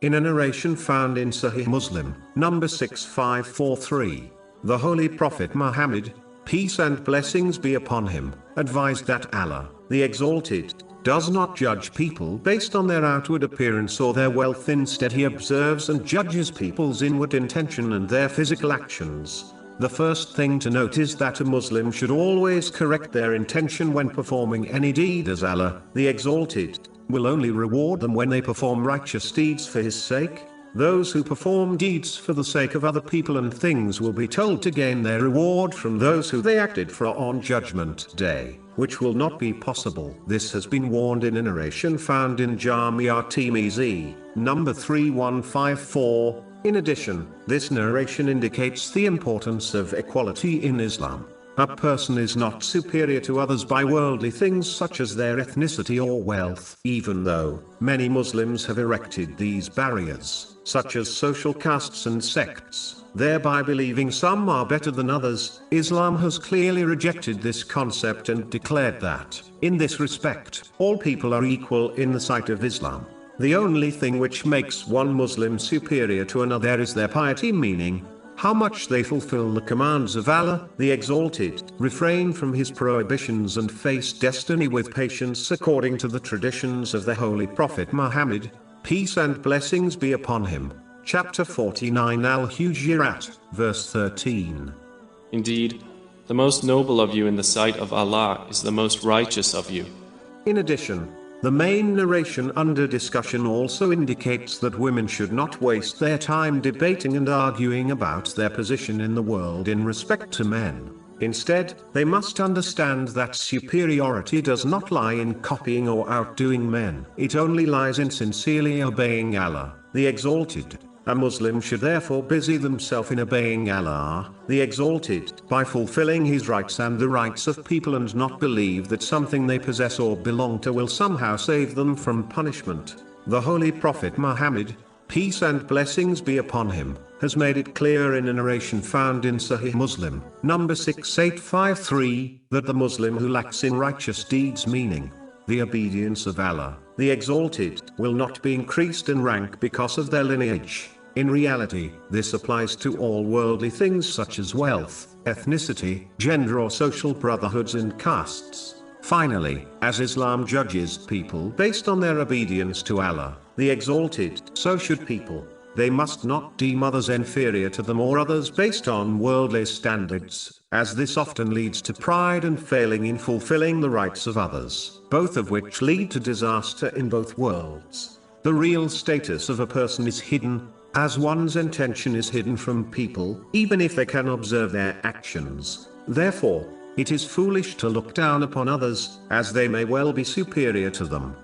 In a narration found in Sahih Muslim, number 6543, the Holy Prophet Muhammad, peace and blessings be upon him, advised that Allah, the Exalted, does not judge people based on their outward appearance or their wealth. Instead, he observes and judges people's inward intention and their physical actions. The first thing to note is that a Muslim should always correct their intention when performing any deed, as Allah, the Exalted, will only reward them when they perform righteous deeds for His sake. Those who perform deeds for the sake of other people and things will be told to gain their reward from those who they acted for on Judgment Day, which will not be possible. This has been warned in a narration found in Jami' at-Tirmidhi, number 3154. In addition, this narration indicates the importance of equality in Islam. A person is not superior to others by worldly things such as their ethnicity or wealth. Even though many Muslims have erected these barriers, such as social castes and sects, thereby believing some are better than others, Islam has clearly rejected this concept and declared that, in this respect, all people are equal in the sight of Islam. The only thing which makes one Muslim superior to another is their piety, meaning how much they fulfill the commands of Allah, the Exalted, refrain from His prohibitions and face destiny with patience according to the traditions of the Holy Prophet Muhammad, peace and blessings be upon him. Chapter 49 Al-Hujurat, verse 13. Indeed, the most noble of you in the sight of Allah is the most righteous of you. In addition, the main narration under discussion also indicates that women should not waste their time debating and arguing about their position in the world in respect to men. Instead, they must understand that superiority does not lie in copying or outdoing men. It only lies in sincerely obeying Allah, the Exalted. A Muslim should therefore busy themselves in obeying Allah, the Exalted, by fulfilling His rights and the rights of people, and not believe that something they possess or belong to will somehow save them from punishment. The Holy Prophet Muhammad, peace and blessings be upon him, has made it clear in a narration found in Sahih Muslim, number 6853, that the Muslim who lacks in righteous deeds, meaning the obedience of Allah, the Exalted, will not be increased in rank because of their lineage. In reality, this applies to all worldly things such as wealth, ethnicity, gender or social brotherhoods and castes. Finally, as Islam judges people based on their obedience to Allah, the Exalted, so should people. They must not deem others inferior to them or others based on worldly standards, as this often leads to pride and failing in fulfilling the rights of others, both of which lead to disaster in both worlds. The real status of a person is hidden, as one's intention is hidden from people, even if they can observe their actions. Therefore, it is foolish to look down upon others, as they may well be superior to them.